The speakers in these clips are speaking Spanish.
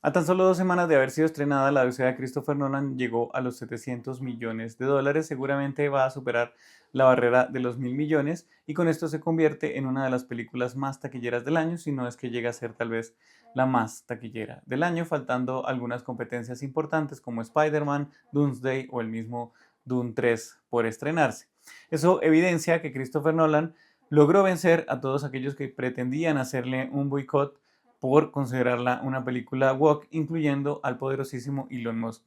A tan solo 2 semanas de haber sido estrenada, la Odisea de Christopher Nolan llegó a los 700 millones de dólares. Seguramente va a superar la barrera de los 1.000 millones y con esto se convierte en una de las películas más taquilleras del año, si no es que llega a ser tal vez la más taquillera del año, faltando algunas competencias importantes como Spider-Man, Doomsday o el mismo Dune 3 por estrenarse. Eso evidencia que Christopher Nolan logró vencer a todos aquellos que pretendían hacerle un boicot por considerarla una película woke, incluyendo al poderosísimo Elon Musk.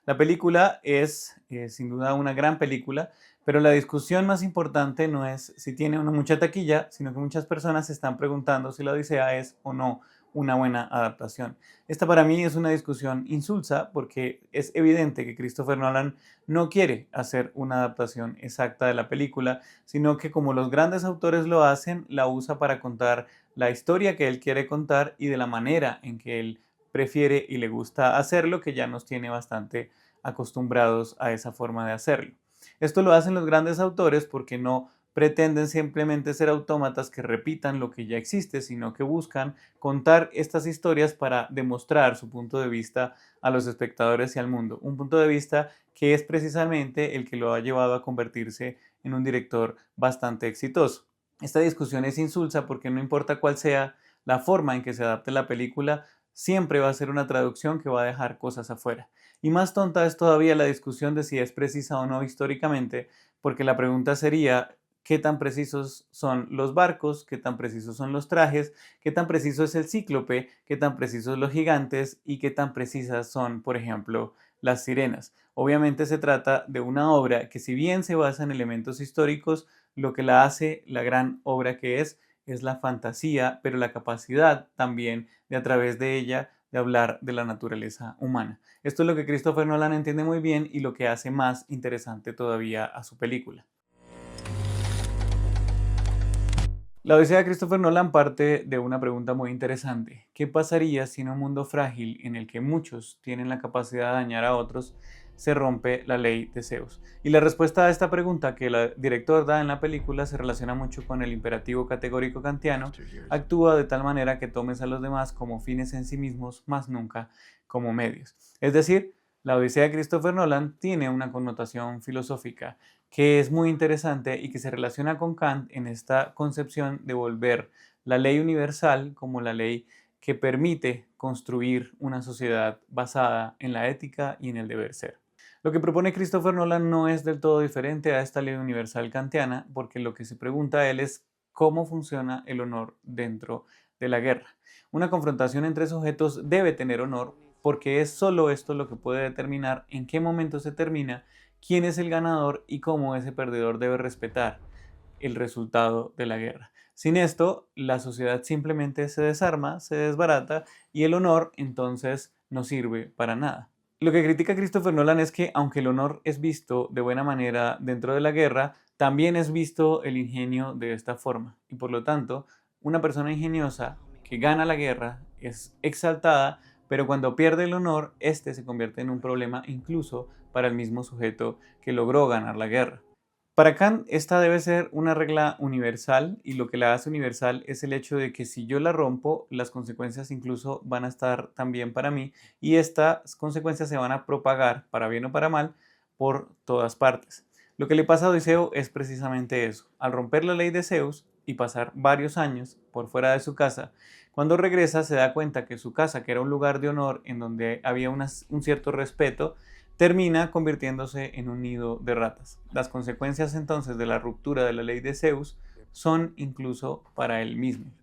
La película es sin duda una gran película, pero la discusión más importante no es si tiene una mucha taquilla, sino que muchas personas se están preguntando si la Odisea es o no una buena adaptación. Esta para mí es una discusión insulsa porque es evidente que Christopher Nolan no quiere hacer una adaptación exacta de la película, sino que como los grandes autores lo hacen, la usa para contar la historia que él quiere contar y de la manera en que él prefiere y le gusta hacerlo, que ya nos tiene bastante acostumbrados a esa forma de hacerlo. Esto lo hacen los grandes autores porque no pretenden simplemente ser autómatas que repitan lo que ya existe, sino que buscan contar estas historias para demostrar su punto de vista a los espectadores y al mundo. Un punto de vista que es precisamente el que lo ha llevado a convertirse en un director bastante exitoso. Esta discusión es insulsa porque no importa cuál sea la forma en que se adapte la película, siempre va a ser una traducción que va a dejar cosas afuera. Y más tonta es todavía la discusión de si es precisa o no históricamente, porque la pregunta sería qué tan precisos son los barcos, qué tan precisos son los trajes, qué tan preciso es el cíclope, qué tan precisos los gigantes y qué tan precisas son, por ejemplo, las sirenas. Obviamente se trata de una obra que si bien se basa en elementos históricos, lo que la hace la gran obra que es la fantasía, pero la capacidad también de a través de ella de hablar de la naturaleza humana. Esto es lo que Christopher Nolan entiende muy bien y lo que hace más interesante todavía a su película. La Odisea de Christopher Nolan parte de una pregunta muy interesante. ¿Qué pasaría si en un mundo frágil en el que muchos tienen la capacidad de dañar a otros, se rompe la ley de Zeus? Y la respuesta a esta pregunta que el director da en la película se relaciona mucho con el imperativo categórico kantiano. Actúa de tal manera que tomes a los demás como fines en sí mismos, más nunca como medios. Es decir, la Odisea de Christopher Nolan tiene una connotación filosófica que es muy interesante y que se relaciona con Kant en esta concepción de volver la ley universal como la ley que permite construir una sociedad basada en la ética y en el deber ser. Lo que propone Christopher Nolan no es del todo diferente a esta ley universal kantiana, porque lo que se pregunta a él es cómo funciona el honor dentro de la guerra. Una confrontación entre sujetos debe tener honor porque es solo esto lo que puede determinar en qué momento se termina, quién es el ganador y cómo ese perdedor debe respetar el resultado de la guerra. Sin esto, la sociedad simplemente se desarma, se desbarata y el honor entonces no sirve para nada. Lo que critica Christopher Nolan es que aunque el honor es visto de buena manera dentro de la guerra, también es visto el ingenio de esta forma y por lo tanto, una persona ingeniosa que gana la guerra es exaltada, pero cuando pierde el honor, este se convierte en un problema incluso para el mismo sujeto que logró ganar la guerra. Para Kant, esta debe ser una regla universal y lo que la hace universal es el hecho de que si yo la rompo, las consecuencias incluso van a estar también para mí y estas consecuencias se van a propagar, para bien o para mal, por todas partes. Lo que le pasa a Odiseo es precisamente eso. Al romper la ley de Zeus y pasar varios años por fuera de su casa, cuando regresa se da cuenta que su casa, que era un lugar de honor en donde había un cierto respeto, termina convirtiéndose en un nido de ratas. Las consecuencias entonces de la ruptura de la ley de Zeus son incluso para él mismo.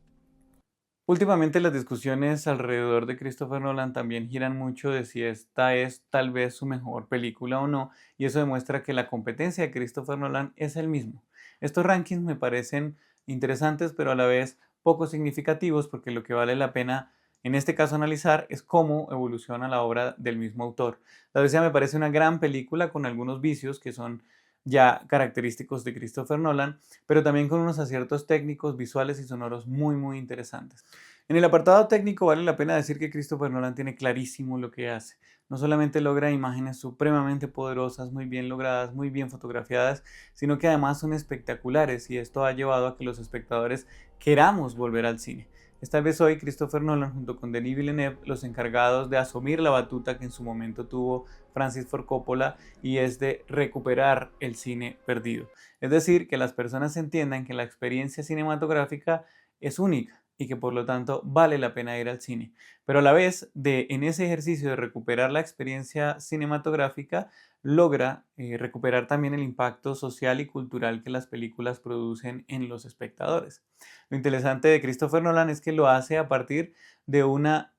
Últimamente las discusiones alrededor de Christopher Nolan también giran mucho de si esta es tal vez su mejor película o no, y eso demuestra que la competencia de Christopher Nolan es el mismo. Estos rankings me parecen interesantes, pero a la vez poco significativos, porque lo que vale la pena en este caso analizar es cómo evoluciona la obra del mismo autor. La Odisea me parece una gran película con algunos vicios que son ya característicos de Christopher Nolan, pero también con unos aciertos técnicos, visuales y sonoros muy interesantes. En el apartado técnico vale la pena decir que Christopher Nolan tiene clarísimo lo que hace. No solamente logra imágenes supremamente poderosas, muy bien logradas, muy bien fotografiadas, sino que además son espectaculares y esto ha llevado a que los espectadores queramos volver al cine. Es tal vez hoy Christopher Nolan junto con Denis Villeneuve los encargados de asumir la batuta que en su momento tuvo Francis Ford Coppola, y es de recuperar el cine perdido. Es decir, que las personas entiendan que la experiencia cinematográfica es única y que por lo tanto vale la pena ir al cine. Pero a la vez, en ese ejercicio de recuperar la experiencia cinematográfica, logra recuperar también el impacto social y cultural que las películas producen en los espectadores. Lo interesante de Christopher Nolan es que lo hace a partir de una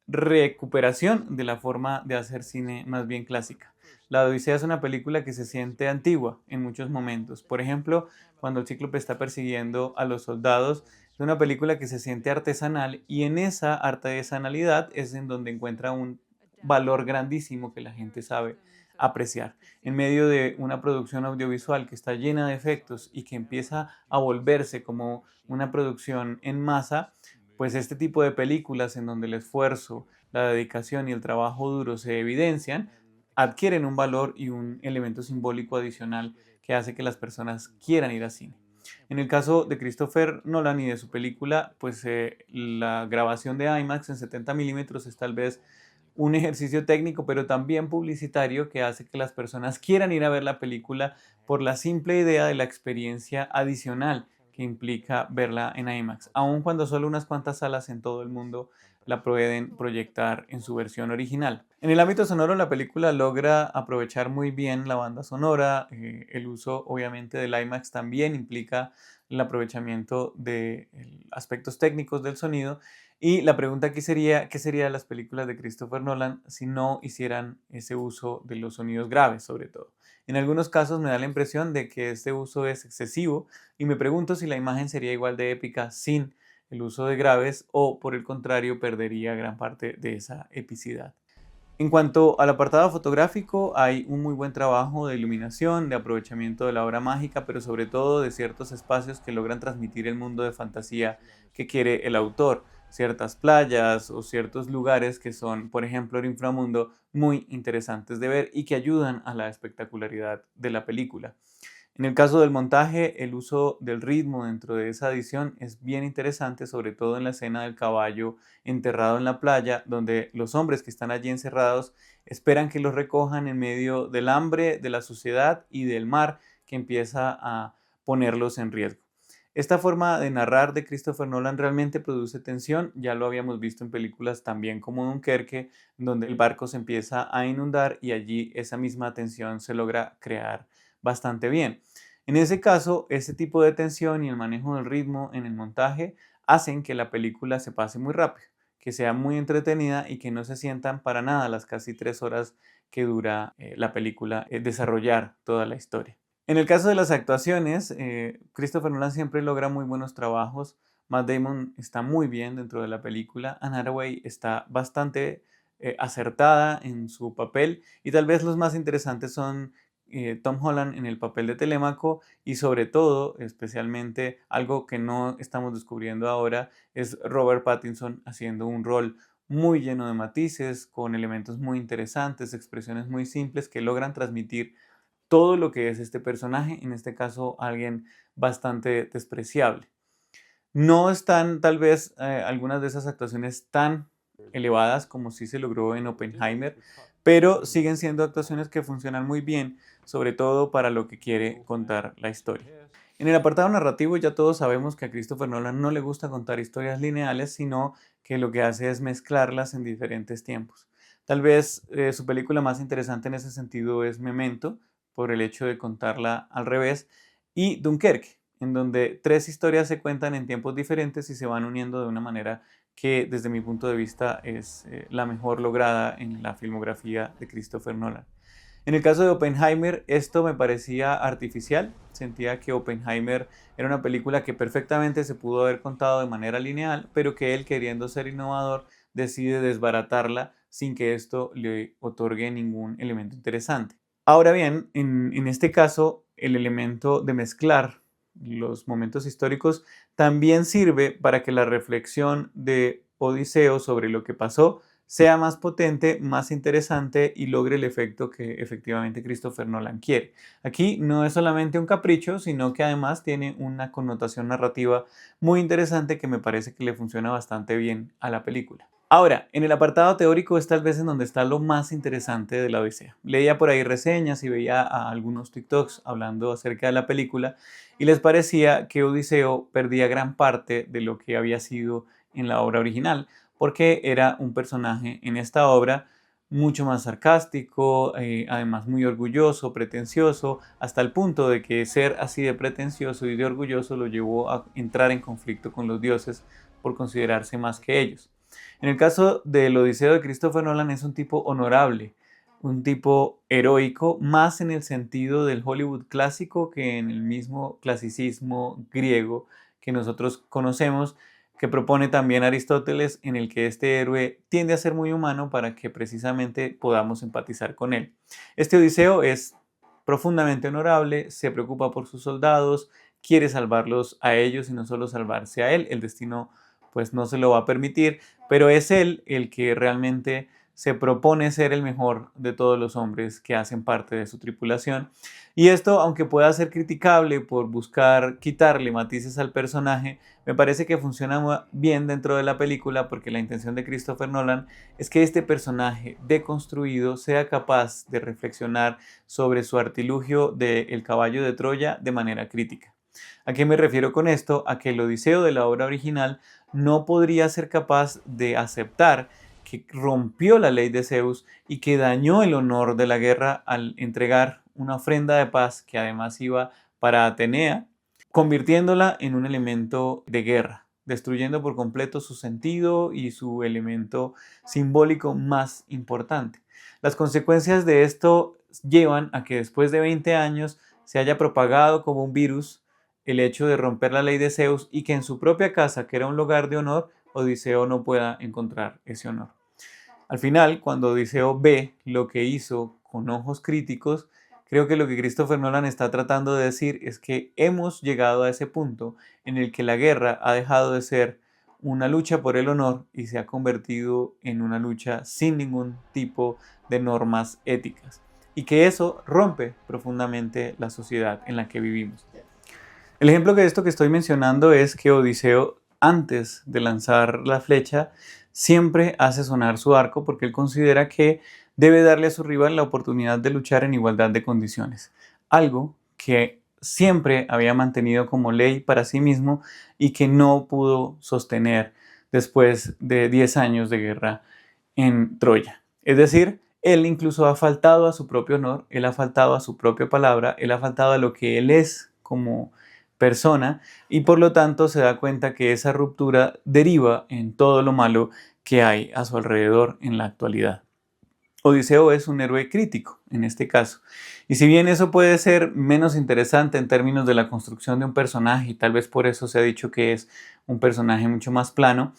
recuperación de la forma de hacer cine más bien clásica. La Odisea es una película que se siente antigua en muchos momentos. Por ejemplo, cuando el Cíclope está persiguiendo a los soldados, es una película que se siente artesanal, y en esa artesanalidad es en donde encuentra un valor grandísimo que la gente sabe apreciar. En medio de una producción audiovisual que está llena de efectos y que empieza a volverse como una producción en masa, pues este tipo de películas en donde el esfuerzo, la dedicación y el trabajo duro se evidencian, adquieren un valor y un elemento simbólico adicional que hace que las personas quieran ir al cine. En el caso de Christopher Nolan y de su película, pues la grabación de IMAX en 70 milímetros es tal vez un ejercicio técnico, pero también publicitario, que hace que las personas quieran ir a ver la película por la simple idea de la experiencia adicional que implica verla en IMAX, aun cuando solo unas cuantas salas en todo el mundo la pueden proyectar en su versión original. En el ámbito sonoro, la película logra aprovechar muy bien la banda sonora. El uso, obviamente, del IMAX también implica el aprovechamiento de aspectos técnicos del sonido. Y la pregunta aquí sería, ¿qué serían las películas de Christopher Nolan si no hicieran ese uso de los sonidos graves, sobre todo? En algunos casos me da la impresión de que este uso es excesivo, y me pregunto si la imagen sería igual de épica sin el uso de graves, o por el contrario perdería gran parte de esa epicidad. En cuanto al apartado fotográfico, hay un muy buen trabajo de iluminación, de aprovechamiento de la obra mágica, pero sobre todo de ciertos espacios que logran transmitir el mundo de fantasía que quiere el autor, ciertas playas o ciertos lugares que son, por ejemplo, el inframundo, muy interesantes de ver y que ayudan a la espectacularidad de la película. En el caso del montaje, el uso del ritmo dentro de esa edición es bien interesante, sobre todo en la escena del caballo enterrado en la playa, donde los hombres que están allí encerrados esperan que los recojan en medio del hambre, de la suciedad y del mar que empieza a ponerlos en riesgo. Esta forma de narrar de Christopher Nolan realmente produce tensión. Ya lo habíamos visto en películas también como Dunkerque, donde el barco se empieza a inundar y allí esa misma tensión se logra crear bastante bien. En ese caso, ese tipo de tensión y el manejo del ritmo en el montaje hacen que la película se pase muy rápido, que sea muy entretenida y que no se sientan para nada las casi 3 horas que dura la película desarrollar toda la historia. En el caso de las actuaciones, Christopher Nolan siempre logra muy buenos trabajos. Matt Damon está muy bien dentro de la película. Anne Hathaway está bastante acertada en su papel, y tal vez los más interesantes son Tom Holland en el papel de Telémaco, y sobre todo, especialmente, algo que no estamos descubriendo ahora, es Robert Pattinson haciendo un rol muy lleno de matices, con elementos muy interesantes, expresiones muy simples que logran transmitir todo lo que es este personaje, en este caso alguien bastante despreciable. No están tal vez algunas de esas actuaciones tan elevadas como sí se logró en Oppenheimer, pero siguen siendo actuaciones que funcionan muy bien, sobre todo para lo que quiere contar la historia. En el apartado narrativo, ya todos sabemos que a Christopher Nolan no le gusta contar historias lineales, sino que lo que hace es mezclarlas en diferentes tiempos. Tal vez su película más interesante en ese sentido es Memento, por el hecho de contarla al revés, y Dunkerque, en donde 3 historias se cuentan en tiempos diferentes y se van uniendo de una manera que desde mi punto de vista es la mejor lograda en la filmografía de Christopher Nolan. En el caso de Oppenheimer, esto me parecía artificial. Sentía que Oppenheimer era una película que perfectamente se pudo haber contado de manera lineal, pero que él, queriendo ser innovador, decide desbaratarla sin que esto le otorgue ningún elemento interesante. Ahora bien, en este caso, el elemento de mezclar los momentos históricos también sirve para que la reflexión de Odiseo sobre lo que pasó sea más potente, más interesante y logre el efecto que efectivamente Christopher Nolan quiere. Aquí no es solamente un capricho, sino que además tiene una connotación narrativa muy interesante que me parece que le funciona bastante bien a la película. Ahora, en el apartado teórico es tal vez en donde está lo más interesante de la Odisea. Leía por ahí reseñas y veía a algunos TikToks hablando acerca de la película y les parecía que Odiseo perdía gran parte de lo que había sido en la obra original, porque era un personaje en esta obra mucho más sarcástico, además muy orgulloso, pretencioso, hasta el punto de que ser así de pretencioso y de orgulloso lo llevó a entrar en conflicto con los dioses por considerarse más que ellos. En el caso del Odiseo de Christopher Nolan es un tipo honorable, un tipo heroico, más en el sentido del Hollywood clásico que en el mismo clasicismo griego que nosotros conocemos, que propone también Aristóteles, en el que este héroe tiende a ser muy humano para que precisamente podamos empatizar con él. Este Odiseo es profundamente honorable, se preocupa por sus soldados, quiere salvarlos a ellos y no solo salvarse a él. El destino pues no se lo va a permitir, pero es él el que realmente se propone ser el mejor de todos los hombres que hacen parte de su tripulación. Y esto, aunque pueda ser criticable por buscar quitarle matices al personaje, me parece que funciona bien dentro de la película porque la intención de Christopher Nolan es que este personaje deconstruido sea capaz de reflexionar sobre su artilugio del caballo de Troya de manera crítica. ¿A qué me refiero con esto? A que el Odiseo de la obra original no podría ser capaz de aceptar que rompió la ley de Zeus y que dañó el honor de la guerra al entregar una ofrenda de paz que además iba para Atenea, convirtiéndola en un elemento de guerra, destruyendo por completo su sentido y su elemento simbólico más importante. Las consecuencias de esto llevan a que después de 20 años se haya propagado como un virus el hecho de romper la ley de Zeus y que en su propia casa, que era un lugar de honor, Odiseo no pueda encontrar ese honor. Al final, cuando Odiseo ve lo que hizo con ojos críticos, creo que lo que Christopher Nolan está tratando de decir es que hemos llegado a ese punto en el que la guerra ha dejado de ser una lucha por el honor y se ha convertido en una lucha sin ningún tipo de normas éticas. Y que eso rompe profundamente la sociedad en la que vivimos. El ejemplo de esto que estoy mencionando es que Odiseo, antes de lanzar la flecha, siempre hace sonar su arco porque él considera que debe darle a su rival la oportunidad de luchar en igualdad de condiciones. Algo que siempre había mantenido como ley para sí mismo y que no pudo sostener después de 10 años de guerra en Troya. Es decir, él incluso ha faltado a su propio honor, él ha faltado a su propia palabra, él ha faltado a lo que él es como persona y por lo tanto se da cuenta que esa ruptura deriva en todo lo malo que hay a su alrededor en la actualidad. Odiseo es un héroe crítico en este caso. Y si bien eso puede ser menos interesante en términos de la construcción de un personaje, y tal vez por eso se ha dicho que es un personaje mucho más plano,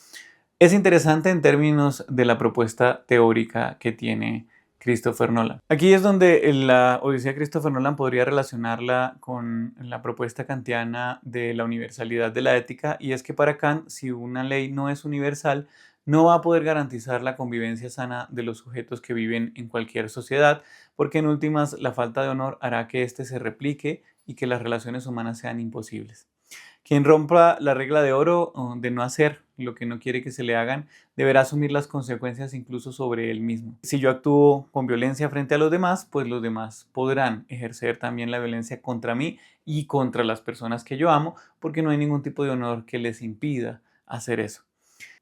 es interesante en términos de la propuesta teórica que tiene Christopher Nolan. Aquí es donde la Odisea de Christopher Nolan podría relacionarla con la propuesta kantiana de la universalidad de la ética, y es que para Kant, si una ley no es universal, no va a poder garantizar la convivencia sana de los sujetos que viven en cualquier sociedad, porque en últimas la falta de honor hará que éste se replique y que las relaciones humanas sean imposibles. Quien rompa la regla de oro de no hacer lo que no quiere que se le hagan, deberá asumir las consecuencias incluso sobre él mismo. Si yo actúo con violencia frente a los demás, pues los demás podrán ejercer también la violencia contra mí y contra las personas que yo amo, porque no hay ningún tipo de honor que les impida hacer eso.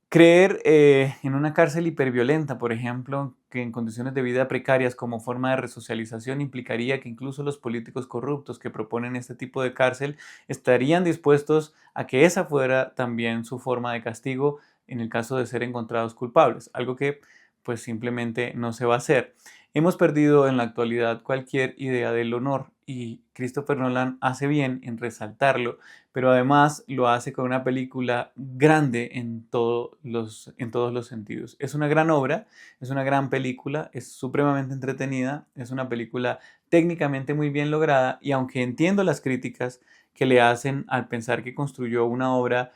Creer en una cárcel hiperviolenta, por ejemplo, que en condiciones de vida precarias como forma de resocialización implicaría que incluso los políticos corruptos que proponen este tipo de cárcel estarían dispuestos a que esa fuera también su forma de castigo en el caso de ser encontrados culpables, algo que pues simplemente no se va a hacer. Hemos perdido en la actualidad cualquier idea del honor y Christopher Nolan hace bien en resaltarlo, pero además lo hace con una película grande en todos los sentidos. Es una gran obra, es una gran película, es supremamente entretenida, es una película técnicamente muy bien lograda y aunque entiendo las críticas que le hacen al pensar que construyó una obra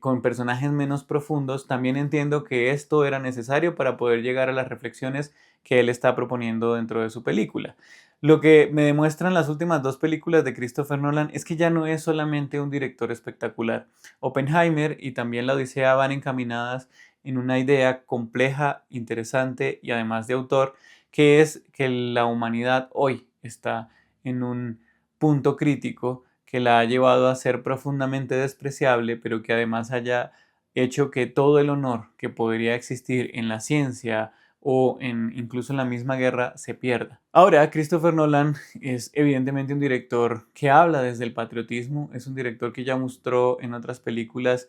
con personajes menos profundos, también entiendo que esto era necesario para poder llegar a las reflexiones que él está proponiendo dentro de su película. Lo que me demuestran las últimas dos películas de Christopher Nolan es que ya no es solamente un director espectacular. Oppenheimer y también La Odisea van encaminadas en una idea compleja, interesante y además de autor, que es que la humanidad hoy está en un punto crítico que la ha llevado a ser profundamente despreciable, pero que además haya hecho que todo el honor que podría existir en la ciencia o incluso en la misma guerra se pierda. Ahora, Christopher Nolan es evidentemente un director que habla desde el patriotismo, es un director que ya mostró en otras películas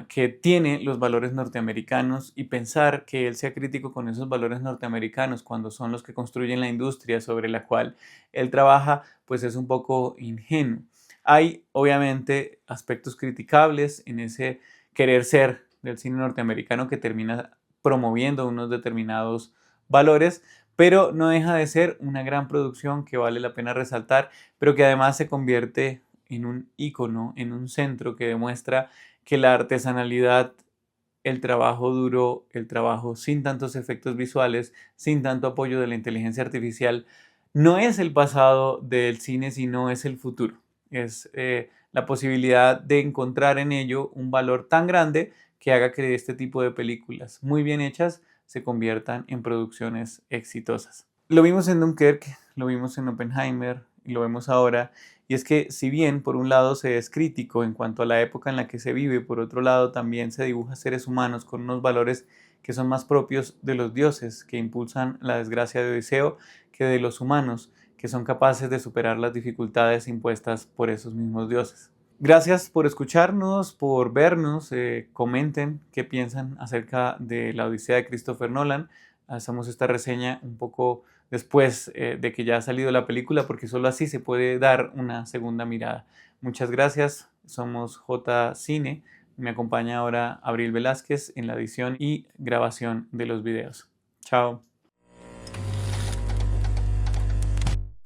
que tiene los valores norteamericanos, y pensar que él sea crítico con esos valores norteamericanos cuando son los que construyen la industria sobre la cual él trabaja, pues es un poco ingenuo. Hay obviamente aspectos criticables en ese querer ser del cine norteamericano que termina promoviendo unos determinados valores, pero no deja de ser una gran producción que vale la pena resaltar, pero que además se convierte en un ícono, en un centro que demuestra que la artesanalidad, el trabajo duro, el trabajo sin tantos efectos visuales, sin tanto apoyo de la inteligencia artificial, no es el pasado del cine, sino es el futuro. Es la posibilidad de encontrar en ello un valor tan grande que haga que este tipo de películas muy bien hechas se conviertan en producciones exitosas. Lo vimos en Dunkirk, lo vimos en Oppenheimer y lo vemos ahora. Y es que si bien por un lado se es crítico en cuanto a la época en la que se vive, por otro lado también se dibuja seres humanos con unos valores que son más propios de los dioses, que impulsan la desgracia de Odiseo, que de los humanos, que son capaces de superar las dificultades impuestas por esos mismos dioses. Gracias por escucharnos, por vernos, comenten qué piensan acerca de la Odisea de Christopher Nolan. Hacemos esta reseña un poco después de que ya ha salido la película, porque solo así se puede dar una segunda mirada. Muchas gracias, somos J Cine, me acompaña ahora Abril Velázquez en la edición y grabación de los videos. Chao.